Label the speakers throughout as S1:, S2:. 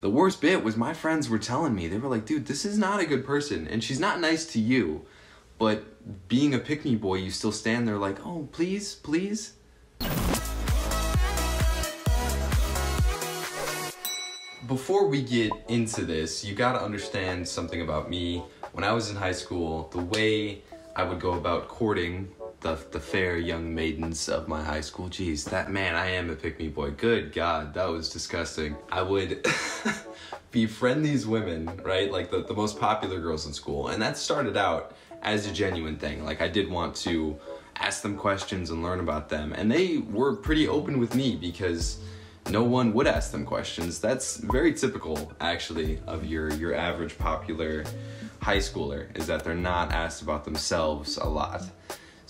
S1: The worst bit was my friends were telling me, they were like, dude, this is not a good person, and she's not nice to you, but being a pick-me boy, you still stand there like, oh, please, please. Before we get into this, you gotta understand something about me. When I was in high school, the way I would go about courting the fair young maidens of my high school, geez, that man, I am a pick-me boy. Good God, that was disgusting. I would befriend these women, right? Like the most popular girls in school. And that started out as a genuine thing. Like I did want to ask them questions and learn about them. And they were pretty open with me because no one would ask them questions. That's very typical, actually, of your average popular high schooler, is that they're not asked about themselves a lot.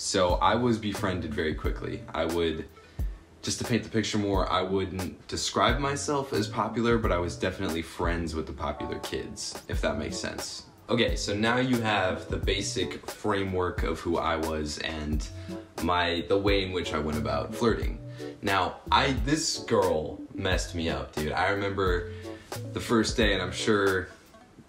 S1: So I was befriended very quickly. I would, just to paint the picture more, I wouldn't describe myself as popular, but I was definitely friends with the popular kids, if that makes sense. Okay, so now you have the basic framework of who I was and the way in which I went about flirting. Now, this girl messed me up, dude. I remember the first day, and I'm sure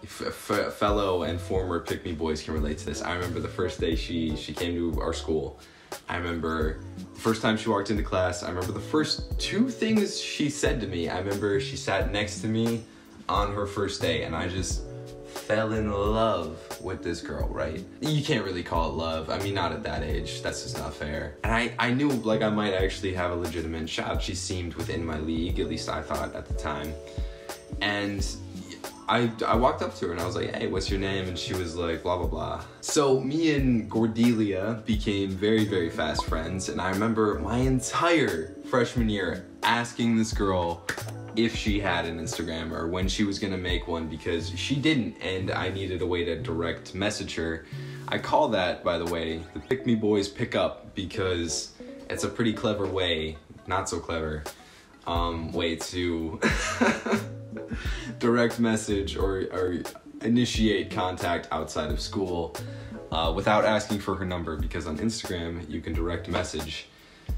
S1: fellow and former pick-me boys can relate to this. I remember the first day she came to our school. I remember the first time she walked into class. I remember the first two things she said to me. I remember she sat next to me on her first day, and I just fell in love with this girl, right? You can't really call it love. I mean, not at that age. That's just not fair. And I knew like I might actually have a legitimate shot. She seemed within my league, at least I thought at the time. And I walked up to her and I was like, hey, what's your name? And she was like, blah, blah, blah. So me and Cordelia became very, very fast friends. And I remember my entire freshman year asking this girl if she had an Instagram or when she was gonna make one, because she didn't, and I needed a way to direct message her. I call that, by the way, the Pick Me Boys pick up, because it's a pretty clever way, not so clever, way to direct message or initiate contact outside of school without asking for her number, because on Instagram you can direct message.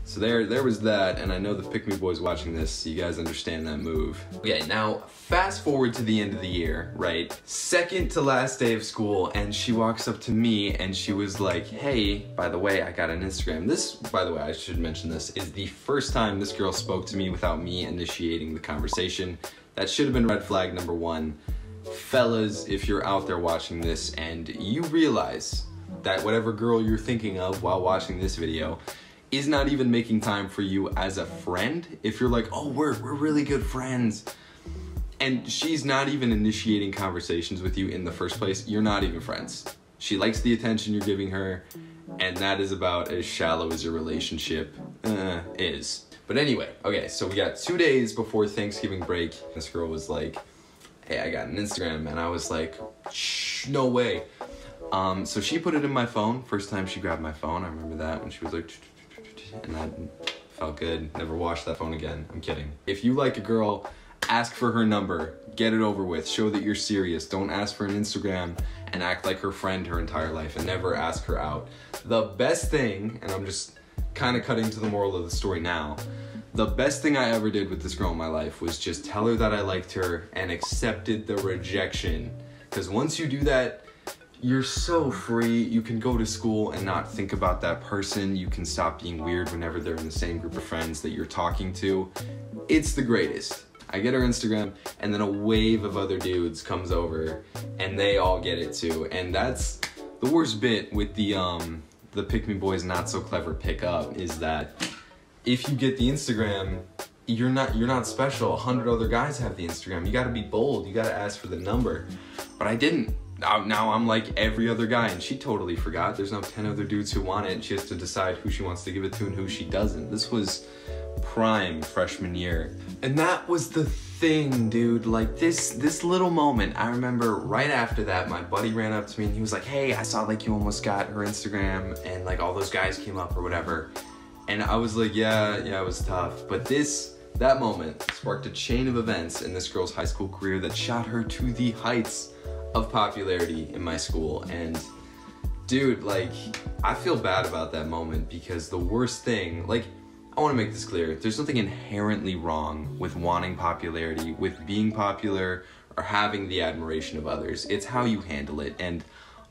S1: So there was that, and I know the Pick Me Boys watching this, so you guys understand that move. Okay, now fast forward to the end of the year, right? Second to last day of school, and she walks up to me and she was like, hey, by the way, I got an Instagram. This, by the way, I should mention this, is the first time this girl spoke to me without me initiating the conversation. That should have been red flag number one. Fellas, if you're out there watching this and you realize that whatever girl you're thinking of while watching this video is not even making time for you as a friend, if you're like, oh, we're really good friends, and she's not even initiating conversations with you in the first place, you're not even friends. She likes the attention you're giving her, and that is about as shallow as your relationship is. But anyway, okay, so we got 2 days before Thanksgiving break. This girl was like, hey, I got an Instagram, and I was like, shh, no way. So she put it in my phone. First time she grabbed my phone, I remember that, when she was like, and that felt good. Never washed that phone again. I'm kidding. If you like a girl, ask for her number. Get it over with. Show that you're serious. Don't ask for an Instagram and act like her friend her entire life, and never ask her out. The best thing, and I'm just kind of cutting to the moral of the story now, the best thing I ever did with this girl in my life was just tell her that I liked her and accepted the rejection. Because once you do that, you're so free. You can go to school and not think about that person. You can stop being weird whenever they're in the same group of friends that you're talking to. It's the greatest. I get her Instagram, and then a wave of other dudes comes over, and they all get it too. And that's the worst bit with the Pick Me Boys not so clever pickup, is that if you get the Instagram, you're not special. 100 other guys have the Instagram. You gotta be bold. You gotta ask for the number. But I didn't. Now I'm like every other guy, and she totally forgot. There's no 10 other dudes who want it. She has to decide who she wants to give it to and who she doesn't. This was prime freshman year. And that was the thing, dude. Like this little moment, I remember right after that, my buddy ran up to me and he was like, hey, I saw like you almost got her Instagram and like all those guys came up or whatever. And I was like, yeah, it was tough. But that moment sparked a chain of events in this girl's high school career that shot her to the heights of popularity in my school. And dude, like, I feel bad about that moment, because the worst thing, like, I want to make this clear. There's nothing inherently wrong with wanting popularity, with being popular, or having the admiration of others. It's how you handle it. And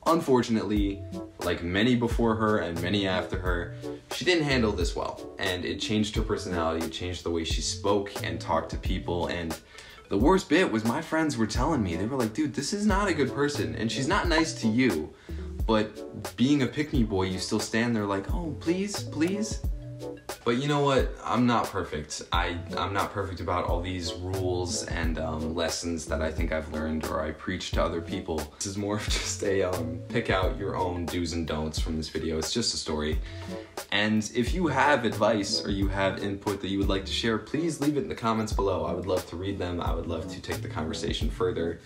S1: unfortunately, like many before her and many after her, she didn't handle this well. And it changed her personality, it changed the way she spoke and talked to people. And the worst bit was my friends were telling me, they were like, dude, this is not a good person. And she's not nice to you. But being a pick-me boy, you still stand there like, oh, please, please. But you know what? I'm not perfect. I'm not perfect about all these rules and lessons that I think I've learned or I preach to other people. This is more of just a pick out your own do's and don'ts from this video. It's just a story. And if you have advice or you have input that you would like to share, please leave it in the comments below. I would love to read them. I would love to take the conversation further.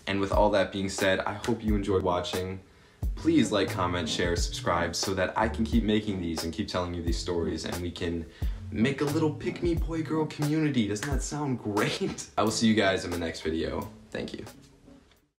S1: And with all that being said, I hope you enjoyed watching. Please like, comment, share, subscribe so that I can keep making these and keep telling you these stories and we can make a little pick-me boy girl community. Doesn't that sound great? I will see you guys in the next video. Thank you.